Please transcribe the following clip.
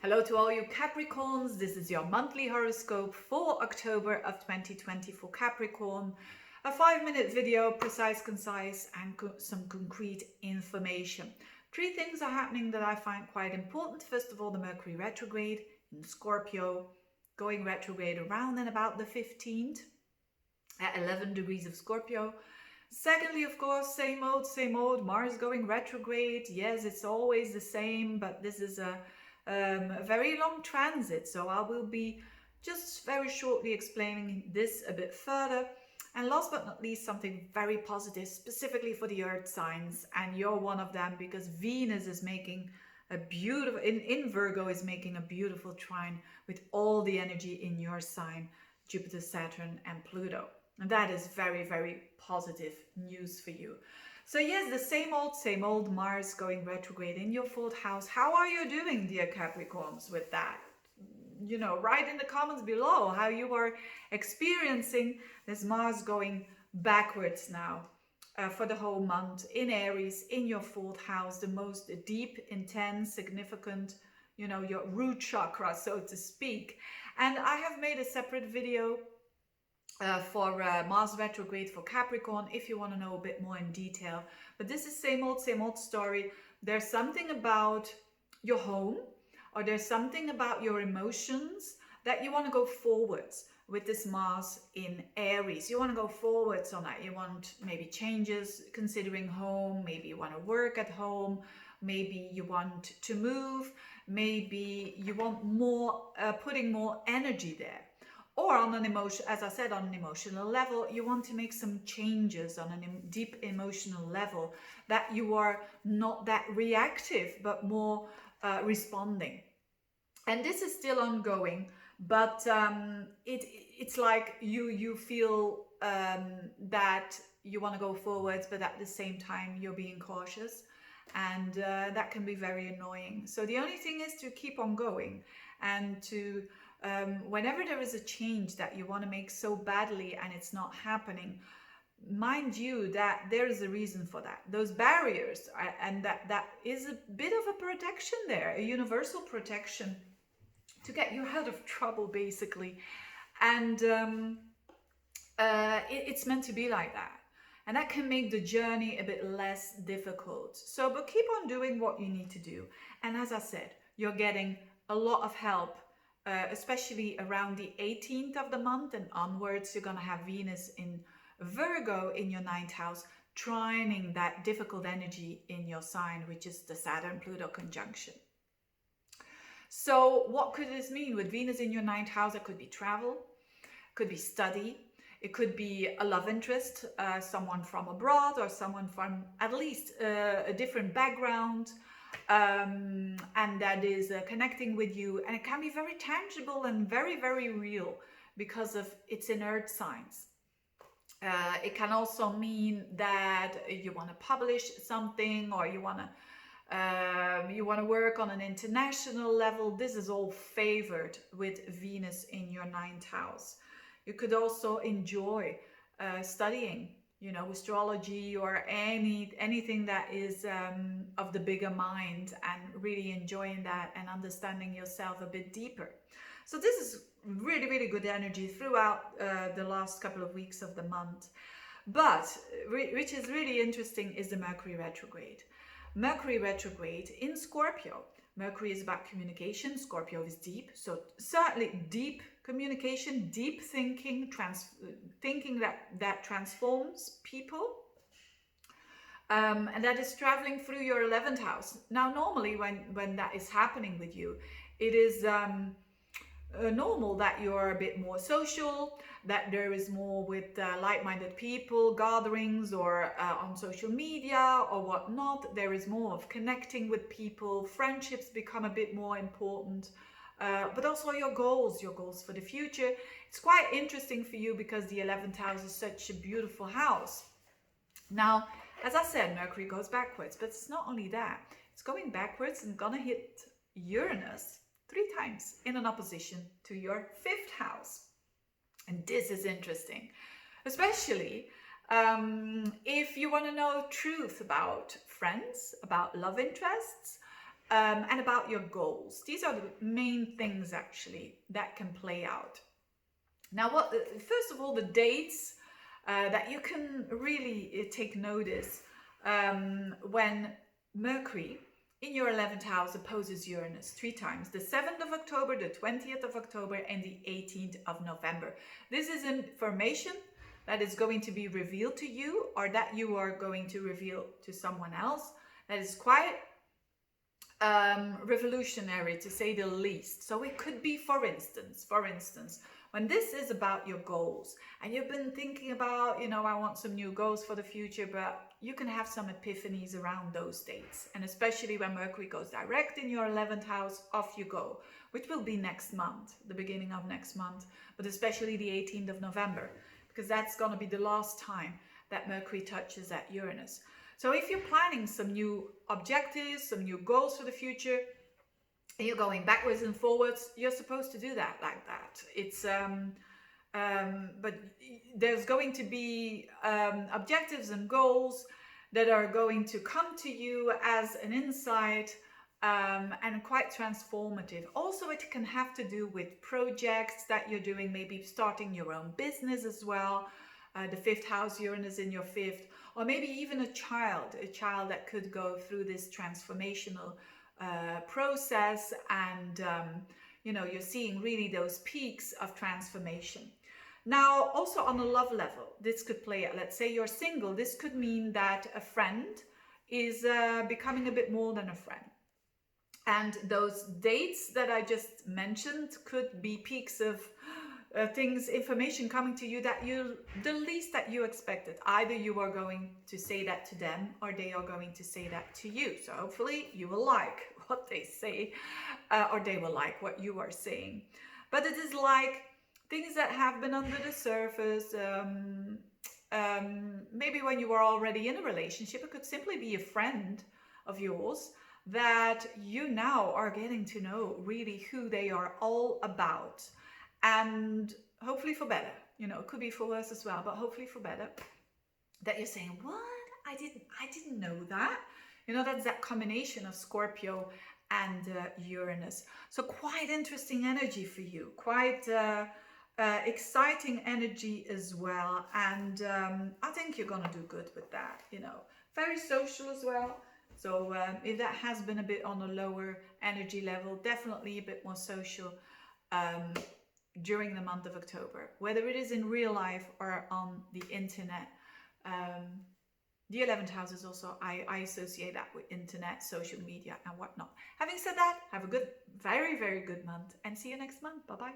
Hello to all you Capricorns. This is your monthly horoscope for October of 2020 for Capricorn. A 5-minute video, precise, concise, and some concrete information. 3 things are happening that I find quite important. First of all, the Mercury retrograde in Scorpio, going retrograde around and about the 15th at 11 degrees of Scorpio. Secondly, of course, same old, Mars going retrograde. Yes, it's always the same, but this is a very long transit, so I will be just very shortly explaining this a bit further. And last but not least, something very positive specifically for the earth signs, and you're one of them because Venus is making a beautiful in Virgo is making a beautiful trine with all the energy in your sign, Jupiter, Saturn and Pluto, and that is very, very positive news for you. So yes, the same old Mars going retrograde in your 4th house. How are you doing, dear Capricorns, with that? You know, write in the comments below how you are experiencing this Mars going backwards now for the whole month in Aries, in your 4th house, the most deep, intense, significant, you know, your root chakra, so to speak. And I have made a separate video for Mars retrograde for Capricorn if you want to know a bit more in detail. But this is same old story. There's something about your home, or there's something about your emotions that you want to go forwards with this Mars in Aries. You want to go forwards on that. You want maybe changes considering home. Maybe you want to work at home. Maybe you want to move. Maybe you want more, putting more energy there. Or on an emotion, as I said, on an emotional level, you want to make some changes on a deep emotional level, that you are not that reactive, but more responding. And this is still ongoing, but it's like you feel that you want to go forwards, but at the same time you're being cautious, and that can be very annoying. So the only thing is to keep on going, and to whenever there is a change that you want to make so badly and it's not happening, mind you that there is a reason for that. Those barriers and that is a bit of a protection there, a universal protection to get you out of trouble, basically. And it's meant to be like that. And that can make the journey a bit less difficult. So, but keep on doing what you need to do. And as I said, you're getting a lot of help, especially around the 18th of the month and onwards. You're going to have Venus in Virgo in your 9th house, trining that difficult energy in your sign, which is the Saturn-Pluto conjunction. So what could this mean? With Venus in your 9th house, it could be travel, could be study, it could be a love interest, someone from abroad or someone from at least a different background, and that is connecting with you. And it can be very tangible and very, very real because of it's in earth signs. It can also mean that you want to publish something, or you want to work on an international level. This is all favored with Venus in your 9th house. You could also enjoy studying, you know, astrology or anything that is of the bigger mind, and really enjoying that and understanding yourself a bit deeper. So this is really, really good energy throughout the last couple of weeks of the month. But which is really interesting is the Mercury retrograde. Mercury retrograde in Scorpio. Mercury is about communication. Scorpio is deep. So certainly deep communication, deep thinking, thinking that transforms people. And that is traveling through your 11th house. Now, normally when that is happening with you, it is normal that you're a bit more social, that there is more with like-minded people, gatherings, or on social media or whatnot. There is more of connecting with people. Friendships become a bit more important, but also your goals for the future. It's quite interesting for you because the 11th house is such a beautiful house. Now, as I said, Mercury goes backwards, but it's not only that. It's going backwards and gonna hit Uranus 3 times in an opposition to your 5th house. And this is interesting, especially if you want to know truth about friends, about love interests, and about your goals. These are the main things actually that can play out. Now, first of all, the dates that you can really take notice when Mercury in your 11th house opposes Uranus 3 times: the 7th of October, the 20th of October, and the 18th of November. This is information that is going to be revealed to you, or that you are going to reveal to someone else, that is quite revolutionary, to say the least. So it could be, for instance, when this is about your goals and you've been thinking about, I want some new goals for the future, but you can have some epiphanies around those dates. And especially when Mercury goes direct in your 11th house, off you go, which will be next month, the beginning of next month, but especially the 18th of November, because that's going to be the last time that Mercury touches that Uranus. So if you're planning some new objectives, some new goals for the future, and you're going backwards and forwards, you're supposed to do that like that. It's but there's going to be objectives and goals that are going to come to you as an insight, and quite transformative. Also, it can have to do with projects that you're doing, maybe starting your own business as well. The 5th house, Uranus in your 5th, or maybe even a child that could go through this transformational process, and you're seeing really those peaks of transformation. Now, also on a love level, this could play out. Let's say you're single. This could mean that a friend is becoming a bit more than a friend. And those dates that I just mentioned could be peaks of information coming to you that the least that you expected. Either you are going to say that to them, or they are going to say that to you. So hopefully you will like what they say, or they will like what you are saying. But it is like things that have been under the surface. Maybe when you were already in a relationship, it could simply be a friend of yours that you now are getting to know really who they are all about. And hopefully for better, it could be for worse as well, but hopefully for better. That you're saying, what? I didn't know that. That's that combination of Scorpio and Uranus. So quite interesting energy for you, quite exciting energy as well. And I think you're gonna do good with that. Very social as well. So if that has been a bit on a lower energy level, definitely a bit more social during the month of October, whether it is in real life or on the internet. The 11th house is also, I associate that with internet, social media and whatnot. Having said that, have a good, very, very good month, and see you next month. Bye-bye.